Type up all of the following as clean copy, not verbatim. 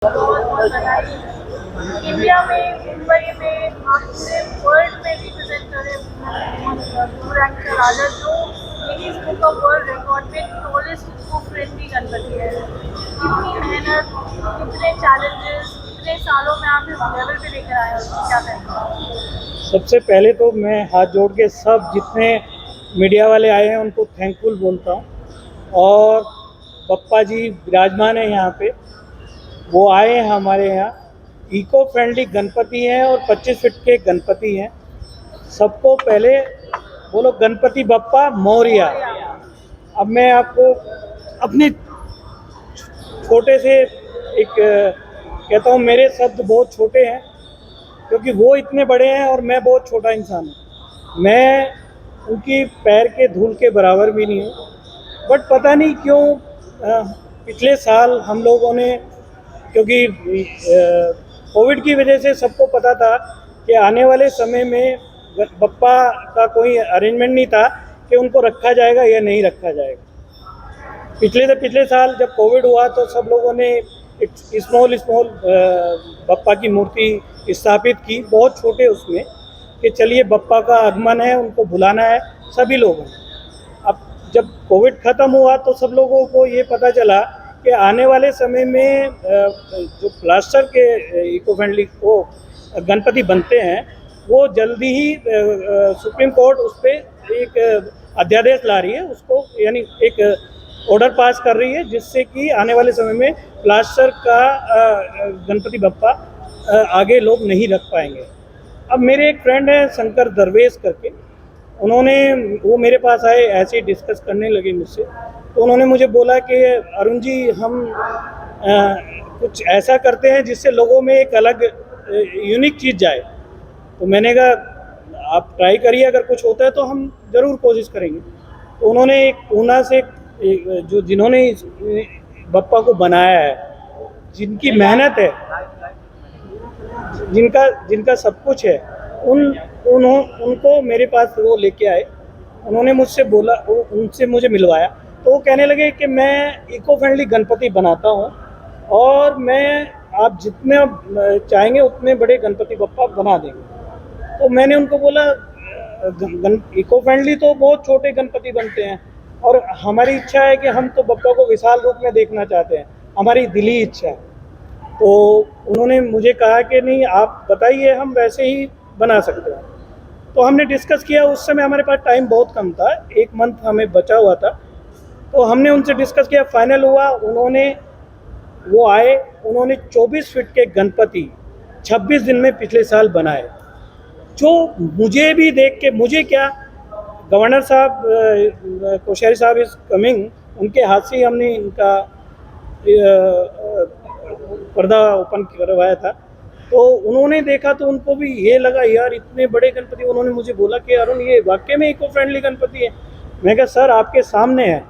बहुत बहुत बधाई। इंडिया में, मुंबई में, आप पूरे वर्ल्ड में रिप्रेजेंट करें ब्लू रैंक राजा, जो Guinness book of world record में टॉलेस्ट इको फ्रेंडली गणपति है। कितनी मेहनत, कितने चैलेंजेस, कितने सालों में आप इस लेवल पे लेकर आए हो, क्या कहते सबसे पहले तो मैं हाथ जोड़ के सब जितने मीडिया वाले आए हैं उनको थैंकफुल बोलता हूँ। और पप्पा जी विराजमान है यहाँ पे, वो आए हैं हमारे यहाँ। इको फ्रेंडली गणपति हैं और 25 फीट के गणपति हैं। सबको पहले बोलो गणपति बप्पा मौर्या। अब मैं आपको अपने छोटे से एक कहता हूँ, मेरे शब्द बहुत छोटे हैं क्योंकि वो इतने बड़े हैं और मैं बहुत छोटा इंसान हूँ। मैं उनकी पैर के धूल के बराबर भी नहीं हूँ। बट पता नहीं क्यों पिछले साल हम लोगों ने, क्योंकि कोविड की वजह से सबको पता था कि आने वाले समय में बप्पा का कोई अरेंजमेंट नहीं था कि उनको रखा जाएगा या नहीं रखा जाएगा। पिछले साल जब कोविड हुआ तो सब लोगों ने एक स्मॉल बप्पा की मूर्ति स्थापित की, बहुत छोटे उसमें, कि चलिए बप्पा का आगमन है, उनको बुलाना है सभी लोगों ने। अब जब कोविड ख़त्म हुआ तो सब लोगों को ये पता चला कि आने वाले समय में जो प्लास्टर के इको फ्रेंडली वो गणपति बनते हैं, वो जल्दी ही सुप्रीम कोर्ट उस पर एक अध्यादेश ला रही है, उसको यानी एक ऑर्डर पास कर रही है, जिससे कि आने वाले समय में प्लास्टर का गणपति बप्पा आगे लोग नहीं रख पाएंगे। अब मेरे एक फ्रेंड हैं शंकर दरवेश करके, वो मेरे पास आए, ऐसे ही डिस्कस करने लगे मुझसे। तो उन्होंने मुझे बोला कि अरुण जी, हम कुछ ऐसा करते हैं जिससे लोगों में एक अलग यूनिक चीज़ जाए। तो मैंने कहा आप ट्राई करिए, अगर कुछ होता है तो हम ज़रूर कोशिश करेंगे। तो उन्होंने एक पूना से जिन्होंने इस बप्पा को बनाया है, जिनकी मेहनत है, जिनका सब कुछ है, उनको मेरे पास वो लेके आए। उन्होंने मुझसे बोला, उनसे मुझे मिलवाया, तो वो कहने लगे कि मैं इको फ्रेंडली गणपति बनाता हूँ और आप जितने चाहेंगे उतने बड़े गणपति बप्पा बना देंगे। तो मैंने उनको बोला इको फ्रेंडली तो बहुत छोटे गणपति बनते हैं, और हमारी इच्छा है कि हम तो बप्पा को विशाल रूप में देखना चाहते हैं, हमारी दिली इच्छा है। तो उन्होंने मुझे कहा कि नहीं, आप बताइए, हम वैसे ही बना सकते हैं। तो हमने डिस्कस किया। उस समय हमारे पास टाइम बहुत कम था, 1 मंथ हमें बचा हुआ था। तो हमने उनसे डिस्कस किया, फाइनल हुआ। वो आए, उन्होंने 24 फीट के गणपति 26 दिन में पिछले साल बनाए, जो मुझे भी देख के, मुझे क्या, गवर्नर साहब कोश्यारी साहब इज कमिंग, उनके हाथ से ही हमने इनका पर्दा ओपन करवाया था। तो उन्होंने देखा तो उनको भी ये लगा, यार इतने बड़े गणपति। उन्होंने मुझे बोला कि अरुण, ये वाकई में इको फ्रेंडली गणपति है। मैं कहा सर, आपके सामने है,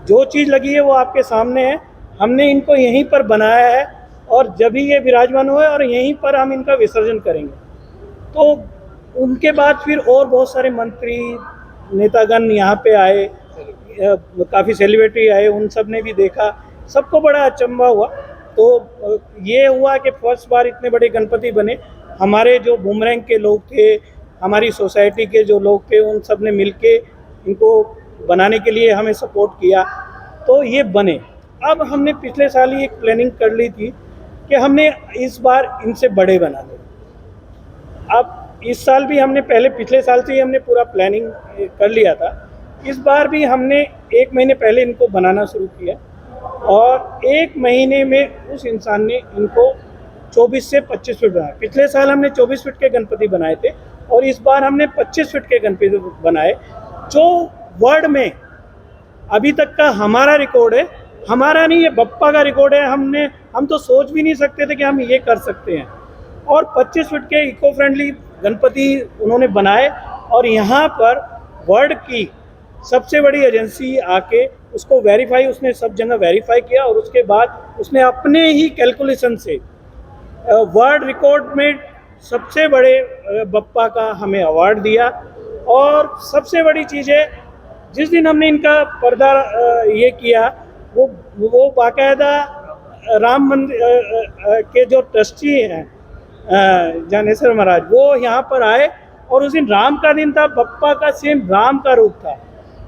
जो चीज़ लगी है वो आपके सामने है। हमने इनको यहीं पर बनाया है और जब भी ये विराजमान हुए और यहीं पर हम इनका विसर्जन करेंगे। तो उनके बाद फिर और बहुत सारे मंत्री नेतागण यहाँ पे आए, काफ़ी सेलिब्रिटी आए, उन सब ने भी देखा, सबको बड़ा अचंभा हुआ। तो ये हुआ कि फर्स्ट बार इतने बड़े गणपति बने। हमारे जो बुमरैंग के लोग थे, हमारी सोसाइटी के जो लोग थे, उन सब ने मिलके इनको बनाने के लिए हमें सपोर्ट किया, तो ये बने। अब हमने पिछले साल ही एक प्लानिंग कर ली थी कि हमने इस बार इनसे बड़े बनाने। अब इस साल भी हमने पिछले साल से ही हमने पूरा प्लानिंग कर लिया था। इस बार भी हमने 1 महीने पहले इनको बनाना शुरू किया और 1 महीने में उस इंसान ने इनको 24 से 25 फीट बनाया। पिछले साल हमने 24 फीट के गणपति बनाए थे और इस बार हमने 25 फीट के गणपति बनाए, जो वर्ल्ड में अभी तक का हमारा रिकॉर्ड है। हमारा नहीं, ये बप्पा का रिकॉर्ड है। हम तो सोच भी नहीं सकते थे कि हम ये कर सकते हैं। और 25 फीट के इको फ्रेंडली गणपति उन्होंने बनाए और यहाँ पर वर्ल्ड की सबसे बड़ी एजेंसी आके उसको वेरीफाई, उसने सब जगह वेरीफाई किया और उसके बाद उसने अपने ही कैलकुलेशन से वर्ल्ड रिकॉर्ड में सबसे बड़े बप्पा का हमें अवार्ड दिया। और सबसे बड़ी चीज़ है, जिस दिन हमने इनका पर्दा ये किया, वो बाकायदा राम मंदिर के जो ट्रस्टी हैं ज्ञानेश्वर महाराज, वो यहाँ पर आए और उस दिन राम का दिन था, बप्पा का सेम राम का रूप था,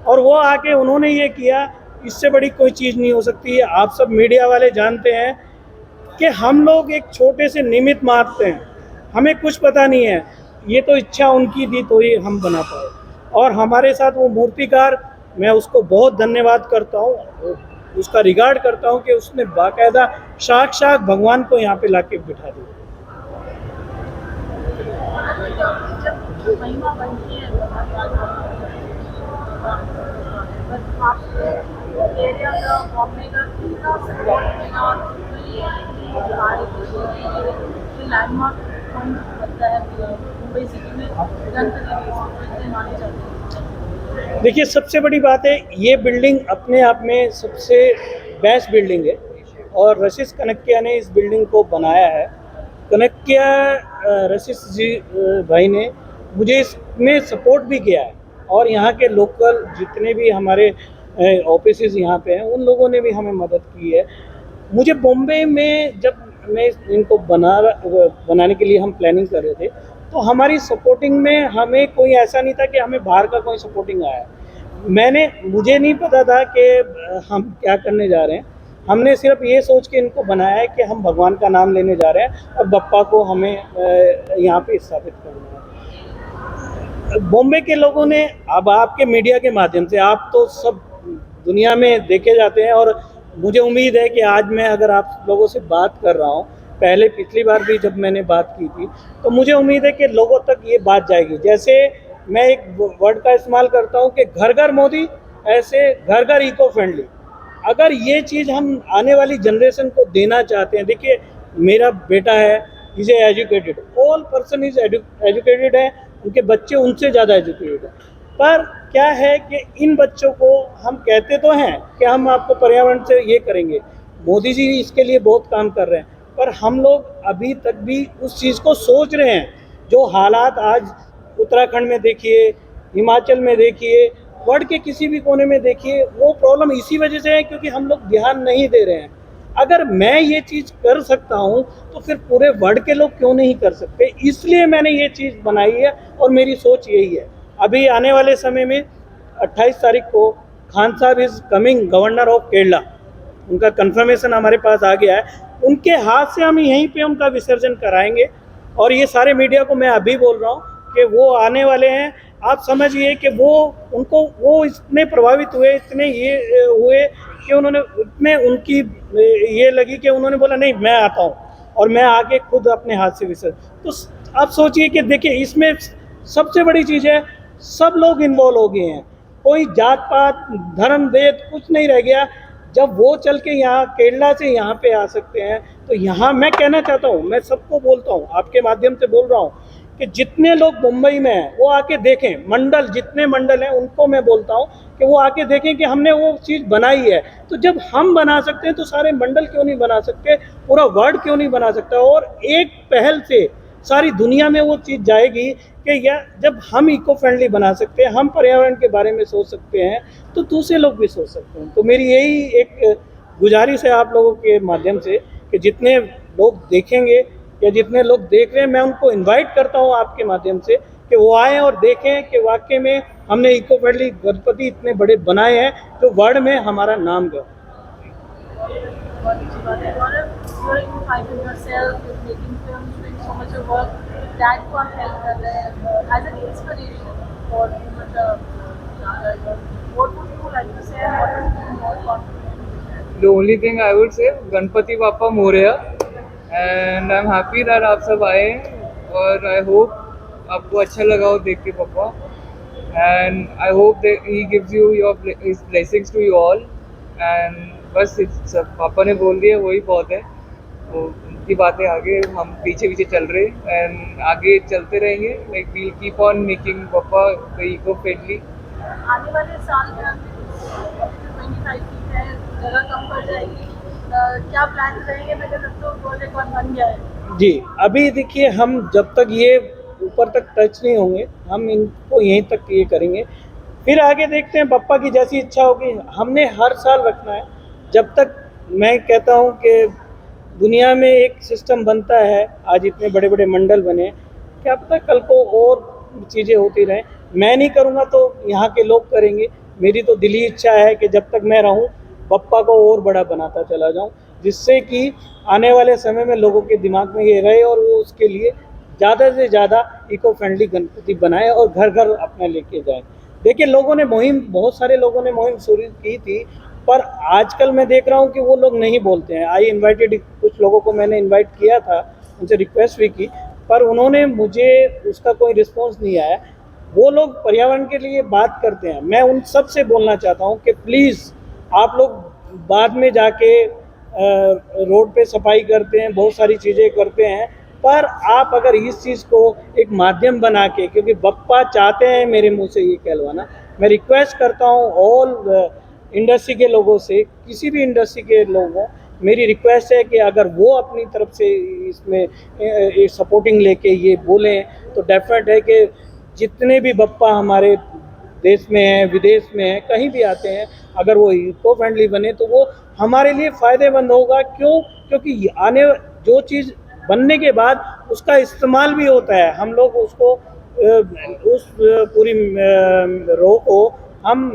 और वो आके उन्होंने ये किया। इससे बड़ी कोई चीज़ नहीं हो सकती है। आप सब मीडिया वाले जानते हैं कि हम लोग एक छोटे से निमित्त मारते हैं, हमें कुछ पता नहीं है। ये तो इच्छा उनकी थी तो ये हम बना पाए, और हमारे साथ वो मूर्तिकार, मैं उसको बहुत धन्यवाद करता हूँ, उसका रिगार्ड करता हूँ कि उसने बाकायदा साक्षात भगवान को यहाँ पे लाके बिठा दिया। जब महिमा बनती है बट आपको एरिया का बॉम्बे का कितना सपोर्ट मिला और लैंडमार्क पॉइंट बनता है मुंबई सिटी में गणपति माने जाते हैं। देखिए, सबसे बड़ी बात है, ये बिल्डिंग अपने आप में सबसे बेस्ट बिल्डिंग है, और रशीस कनकिया ने इस बिल्डिंग को बनाया है। कनकिया रशीस जी भाई ने मुझे इसमें सपोर्ट भी किया है, और यहाँ के लोकल जितने भी हमारे ऑफिसेस यहाँ पे हैं, उन लोगों ने भी हमें मदद की है। मुझे बॉम्बे में जब मैं इनको बनाने के लिए हम प्लानिंग कर रहे थे, तो हमारी सपोर्टिंग में हमें कोई ऐसा नहीं था कि हमें बाहर का कोई सपोर्टिंग आया। मुझे नहीं पता था कि हम क्या करने जा रहे हैं। हमने सिर्फ ये सोच के इनको बनाया है कि हम भगवान का नाम लेने जा रहे हैं और बप्पा को हमें यहाँ पे स्थापित करना है। बॉम्बे के लोगों ने, अब आपके मीडिया के माध्यम से, आप तो सब दुनिया में देखे जाते हैं, और मुझे उम्मीद है कि आज मैं अगर आप लोगों से बात कर रहा हूँ, पहले पिछली बार भी जब मैंने बात की थी, तो मुझे उम्मीद है कि लोगों तक ये बात जाएगी। जैसे मैं एक वर्ड का इस्तेमाल करता हूँ कि घर घर मोदी, ऐसे घर घर इको फ्रेंडली। अगर ये चीज़ हम आने वाली जनरेशन को देना चाहते हैं, देखिए मेरा बेटा है, is educated, all person is educated है, उनके बच्चे उनसे ज़्यादा एजुकेटेड है, पर क्या है कि इन बच्चों को हम कहते तो हैं कि हम आपको पर्यावरण से ये करेंगे, मोदी जी इसके लिए बहुत काम कर रहे हैं, पर हम लोग अभी तक भी उस चीज़ को सोच रहे हैं। जो हालात आज उत्तराखंड में देखिए, हिमाचल में देखिए, वर्ल्ड के किसी भी कोने में देखिए, वो प्रॉब्लम इसी वजह से है क्योंकि हम लोग ध्यान नहीं दे रहे हैं। अगर मैं ये चीज़ कर सकता हूँ तो फिर पूरे वर्ल्ड के लोग क्यों नहीं कर सकते? इसलिए मैंने ये चीज़ बनाई है, और मेरी सोच यही है। अभी आने वाले समय में 28 तारीख को खान साहब is coming governor of Kerala, उनका कंफर्मेशन हमारे पास आ गया है। उनके हाथ से हम यहीं पे उनका विसर्जन कराएंगे, और ये सारे मीडिया को मैं अभी बोल रहा हूँ कि वो आने वाले हैं। आप समझिए कि वो इतने प्रभावित हुए, इतने ये हुए कि उन्होंने इतने उनकी ये लगी कि उन्होंने बोला नहीं मैं आता हूँ, और मैं आके खुद अपने हाथ से विसर्जन। तो आप सोचिए कि देखिए इसमें सबसे बड़ी चीज़ है, सब लोग इन्वॉल्व हो गए हैं, कोई जात पात धर्म भेद कुछ नहीं रह गया। जब वो चल के यहाँ केरला से यहाँ पे आ सकते हैं, तो यहाँ मैं कहना चाहता हूँ, मैं सबको बोलता हूँ, आपके माध्यम से बोल रहा हूँ कि जितने लोग मुंबई में हैं वो आके देखें। मंडल, जितने मंडल हैं उनको मैं बोलता हूँ कि वो आके देखें कि हमने वो चीज़ बनाई है। तो जब हम बना सकते हैं तो सारे मंडल क्यों नहीं बना सकते, पूरा वर्ल्ड क्यों नहीं बना सकता? और एक पहल से सारी दुनिया में वो चीज़ जाएगी कि या जब हम इको फ्रेंडली बना सकते हैं, हम पर्यावरण के बारे में सोच सकते हैं, तो दूसरे लोग भी सोच सकते हैं। तो मेरी यही एक गुजारिश है आप लोगों के माध्यम से कि जितने लोग देखेंगे या जितने लोग देख रहे हैं, मैं उनको इनवाइट करता हूँ आपके माध्यम से कि वो आएँ और देखें कि वाकई में हमने इको फ्रेंडली गणपति इतने बड़े बनाए हैं जो वर्ल्ड में हमारा नाम गया। बहुत अच्छी बात है। गौरव, you are finding yourself, you're making films, doing so much of work. Dad को आप help कर रहे हैं as an inspiration for what would you like to say and what would be more confident? The only thing I would say, Ganpati Bappa Moria, and I'm happy that आप सब आए, और I hope आपको अच्छा लगा हो देख के पापा, and I hope that he gives you his blessings to you all, and बस सब पापा ने बोल दिया वही बहुत है। तो उनकी बातें आगे हम पीछे पीछे चल रहे हैं, एंड आगे चलते रहेंगे। Like we'll keep on making पापा इको फ्रेंडली। आने वाले साल में 25 की है, जगह कम पड़ जाएगी, क्या प्लान रहेंगे? मेरे तक तो वर्ल्ड रिकॉर्ड बन गया है जी। अभी देखिए, हम जब तक ये ऊपर तक टच नहीं होंगे, हम इनको यहीं तक ये करेंगे, फिर आगे देखते हैं, पप्पा की जैसी इच्छा होगी। हमने हर साल रखना है, जब तक मैं कहता हूँ कि दुनिया में एक सिस्टम बनता है, आज इतने बड़े बड़े मंडल बने, क्या पता कल को और चीज़ें होती रहें। मैं नहीं करूँगा तो यहाँ के लोग करेंगे। मेरी तो दिली इच्छा है कि जब तक मैं रहूँ बप्पा को और बड़ा बनाता चला जाऊँ, जिससे कि आने वाले समय में लोगों के दिमाग में ये रहे और वो उसके लिए ज़्यादा से ज़्यादा इको फ्रेंडली गणपति बनाए और घर घर अपने लेके जाए। देखिए लोगों ने मुहिम, बहुत सारे लोगों ने मुहिम शुरू की थी, पर आजकल मैं देख रहा हूँ कि वो लोग नहीं बोलते हैं। आई इनवाइटेड, कुछ लोगों को मैंने इनवाइट किया था, उनसे रिक्वेस्ट भी की, पर उन्होंने मुझे उसका कोई रिस्पॉन्स नहीं आया। वो लोग पर्यावरण के लिए बात करते हैं। मैं उन सब से बोलना चाहता हूँ कि प्लीज़ आप लोग बाद में जाके रोड पे सफाई करते हैं, बहुत सारी चीज़ें करते हैं, पर आप अगर इस चीज़ को एक माध्यम बना के, क्योंकि बप्पा चाहते हैं मेरे मुंह से ये कहलवाना, मैं रिक्वेस्ट करता हूँ ऑल इंडस्ट्री के लोगों से, किसी भी इंडस्ट्री के लोगों, मेरी रिक्वेस्ट है कि अगर वो अपनी तरफ से इसमें सपोर्टिंग लेके ये बोलें तो डेफिनेट है कि जितने भी बप्पा हमारे देश में हैं, विदेश में हैं, कहीं भी आते हैं, अगर वो इको फ्रेंडली बने तो वो हमारे लिए फ़ायदेमंद होगा। क्यों? क्योंकि आने जो चीज़ बनने के बाद उसका इस्तेमाल भी होता है। हम लोग उसको उस पूरी रो को हम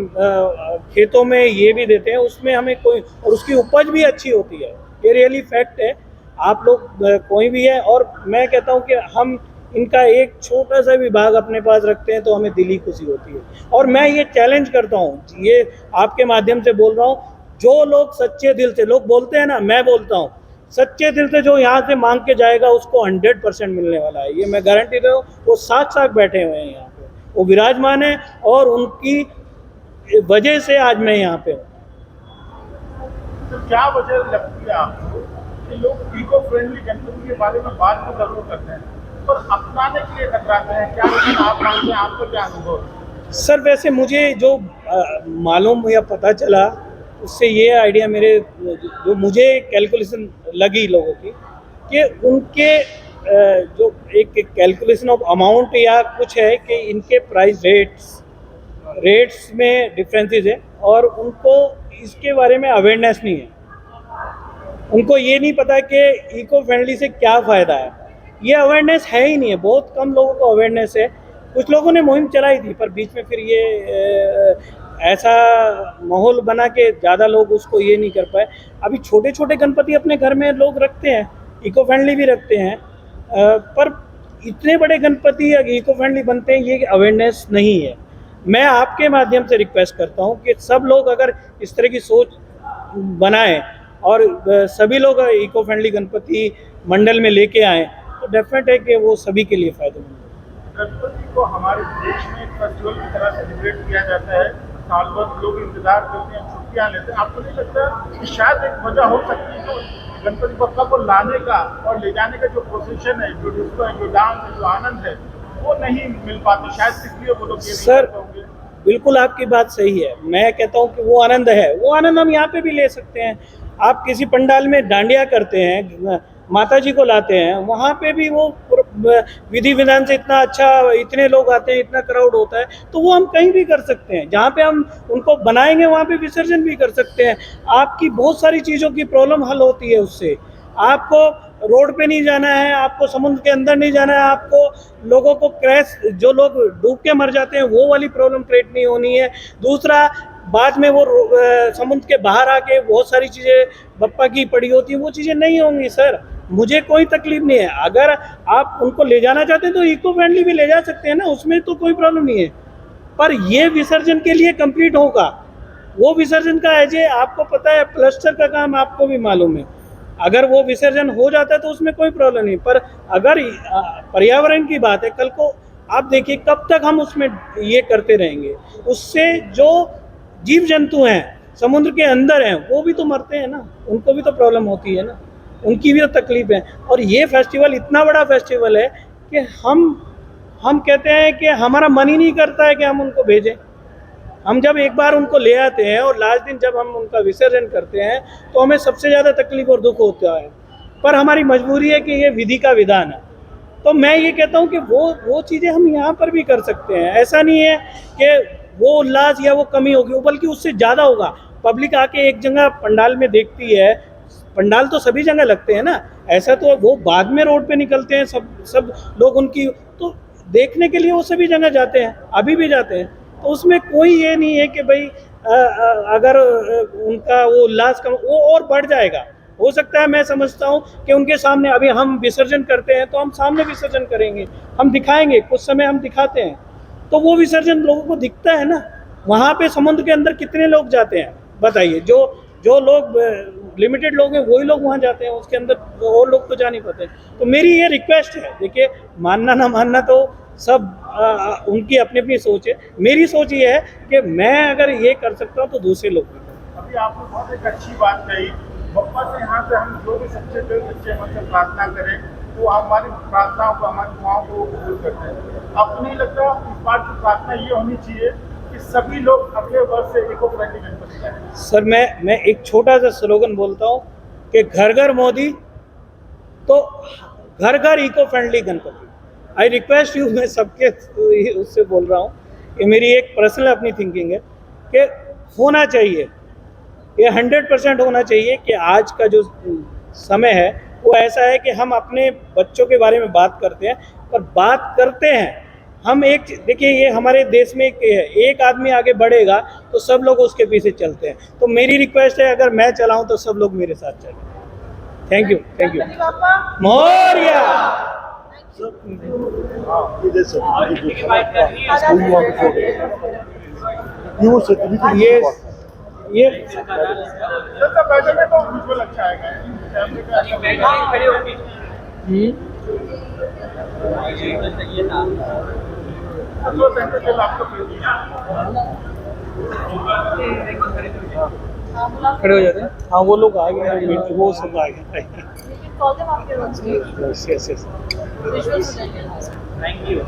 खेतों में ये भी देते हैं, उसमें हमें कोई, और उसकी उपज भी अच्छी होती है। ये रियली फैक्ट है। आप लोग कोई भी है, और मैं कहता हूँ कि हम इनका एक छोटा सा विभाग अपने पास रखते हैं तो हमें दिली खुशी होती है। और मैं ये चैलेंज करता हूँ, ये आपके माध्यम से बोल रहा हूँ, जो लोग सच्चे दिल से, लोग बोलते हैं ना, मैं बोलता हूँ सच्चे दिल से जो यहाँ से मांग के जाएगा उसको 100% मिलने वाला है। ये मैं गारंटी दे रहा हूँ। वो साथ बैठे हुए हैं यहाँ पे, वो विराजमान है, और उनकी वजह से आज मैं यहाँ पे हूँ। तो क्या वजह लगती है आपको कि लोग इको फ्रेंडली गणपति के बारे में बात तो जरूर करते हैं पर अपनाने के लिए कतराते हैं? क्या रीजन आप मानते हैं? आपका क्या अनुभव है? सर वैसे मुझे जो मालूम या पता चला, उससे ये आइडिया मेरे, जो मुझे कैलकुलेशन लगी लोगों की, कि उनके जो एक कैलकुलेशन ऑफ अमाउंट या कुछ है कि इनके प्राइस रेट्स में डिफरेंसेस है, और उनको इसके बारे में अवेयरनेस नहीं है। उनको ये नहीं पता कि इको फ्रेंडली से क्या फ़ायदा है। ये अवेयरनेस है ही नहीं है, बहुत कम लोगों को अवेयरनेस है। कुछ लोगों ने मुहिम चलाई थी, पर बीच में फिर ये ऐसा माहौल बना के ज़्यादा लोग उसको ये नहीं कर पाए। अभी छोटे छोटे गणपति अपने घर में लोग रखते हैं, इको फ्रेंडली भी रखते हैं, पर इतने बड़े गणपति इको फ्रेंडली बनते हैं, ये अवेयरनेस नहीं है। मैं आपके माध्यम से रिक्वेस्ट करता हूँ कि सब लोग अगर इस तरह की सोच बनाएं और सभी लोग इको फ्रेंडली गणपति मंडल में लेके आएँ, तो डेफिनेट है कि वो सभी के लिए फ़ायदेमंद है। गणपति को हमारे देश में एक फेस्टिवल की तरह सेलिब्रेट किया जाता है। साल भर लोग इंतजार करते हैं, छुट्टियाँ लेते हैं। आपको नहीं लगता कि शायद एक वजह हो सकती है जो गणपति बप्पा को लाने का और ले जाने का जो प्रोसेशन है, जो डिस्को है, जो डांस है, जो आनंद है, वो नहीं मिल पाते? शायद इसलिए वो लोग ये नहीं करते होंगे। बिल्कुल आपकी बात सही है। मैं कहता हूँ कि वो आनंद है, वो आनंद हम यहाँ पे भी ले सकते हैं। आप किसी पंडाल में डांडिया करते हैं, माता जी को लाते हैं, वहाँ पे भी वो विधि विधान से इतना अच्छा, इतने लोग आते हैं, इतना क्राउड होता है, तो वो हम कहीं भी कर सकते हैं। जहाँ पे हम उनको बनाएंगे वहाँ पे विसर्जन भी कर सकते हैं। आपकी बहुत सारी चीज़ों की प्रॉब्लम हल होती है उससे। आपको रोड पे नहीं जाना है, आपको समुद्र के अंदर नहीं जाना है, आपको लोगों को क्रैश, जो लोग डूब के मर जाते हैं, वो वाली प्रॉब्लम क्रिएट नहीं होनी है। दूसरा, बाद में वो समुद्र के बाहर आके बहुत सारी चीज़ें बप्पा की पड़ी होती हैं, वो चीज़ें नहीं होंगी। सर मुझे कोई तकलीफ नहीं है। अगर आप उनको ले जाना चाहते हैं तो इको फ्रेंडली भी ले जा सकते हैं ना, उसमें तो कोई प्रॉब्लम नहीं है। पर ये विसर्जन के लिए कंप्लीट होगा। वो विसर्जन का है, आपको पता है प्लास्टर का काम आपको भी मालूम है, अगर वो विसर्जन हो जाता है तो उसमें कोई प्रॉब्लम नहीं। पर अगर पर्यावरण की बात है, कल को आप देखिए कब तक हम उसमें ये करते रहेंगे। उससे जो जीव जंतु हैं समुद्र के अंदर हैं वो भी तो मरते हैं ना, उनको भी तो प्रॉब्लम होती है ना, उनकी भी तो तकलीफ है। और ये फेस्टिवल इतना बड़ा फेस्टिवल है कि हम कहते हैं कि हमारा मन ही नहीं करता है कि हम उनको भेजें। हम जब एक बार उनको ले आते हैं और लास्ट दिन जब हम उनका विसर्जन करते हैं तो हमें सबसे ज़्यादा तकलीफ और दुख होता है, पर हमारी मजबूरी है कि ये विधि का विधान है। तो मैं ये कहता हूँ कि वो चीज़ें हम यहाँ पर भी कर सकते हैं। ऐसा नहीं है कि वो उल्लास या वो कमी होगी, बल्कि उससे ज़्यादा होगा। पब्लिक आके एक जगह पंडाल में देखती है, पंडाल तो सभी जगह लगते हैं ना, ऐसा तो वो बाद में रोड पे निकलते हैं सब लोग उनकी, तो देखने के लिए वो सभी जगह जाते हैं, अभी भी जाते हैं। तो उसमें कोई ये नहीं है कि भाई अगर उनका वो उल्लास कम, वो और बढ़ जाएगा। हो सकता है, मैं समझता हूँ कि उनके सामने अभी हम विसर्जन करते हैं तो हम सामने विसर्जन करेंगे, हम दिखाएंगे, कुछ समय हम दिखाते हैं, तो वो विसर्जन लोगों को दिखता है ना। वहाँ पे समुद्र के अंदर कितने लोग जाते हैं बताइए, जो लोग लिमिटेड लोग हैं वही लोग वहाँ जाते हैं, उसके अंदर और लोग तो जा नहीं पाते। तो मेरी ये रिक्वेस्ट है, देखिए मानना ना मानना तो सब उनकी अपनी अपनी सोच है। मेरी सोच ये है कि मैं अगर ये कर सकता हूँ तो दूसरे लोग भी करें। अभी आपने बहुत एक अच्छी बात कही, बप्पा से यहाँ से हम जो भी सच्चे मन से प्रार्थना करें तो हमारी प्रार्थनाओं को, हमारी दुआओं को कबूल करते हैं। आपको नहीं लगता इस बार की प्रार्थना ये होनी चाहिए कि सभी लोग अगले वर्ष से इको फ्रेंडली गणपति लाएं? सर मैं एक छोटा सा स्लोगन बोलता हूँ कि घर घर मोदी तो घर घर eco friendly Ganpati. I request you, मैं सबके उससे बोल रहा हूँ कि मेरी एक पर्सनल अपनी थिंकिंग है कि होना चाहिए, ये 100% होना चाहिए कि आज का जो समय है वो ऐसा है कि हम अपने बच्चों के बारे में बात करते हैं, पर बात करते हैं हम एक, देखिए ये हमारे देश में एक आदमी आगे बढ़ेगा तो सब लोग उसके पीछे चलते हैं। तो मेरी रिक्वेस्ट है, अगर मैं चलाऊं तो सब लोग मेरे साथ चलें। Thank you, thank you. Ganpati Bappa Morya. ये तो बैठे में तो विजुअल अच्छा आएगा, कैमरे का तो सेंटर के आपको खड़े हो जाते हैं। हाँ वो लोग आ गए, वो सब आ गए। लेकिन कॉल देम आपके रोड से यस यस यस, विजुअल्स हो जाएंगे। Thank you.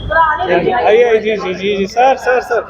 थोड़ा आने दीजिए। आइए जी जी जी जी सर सर सर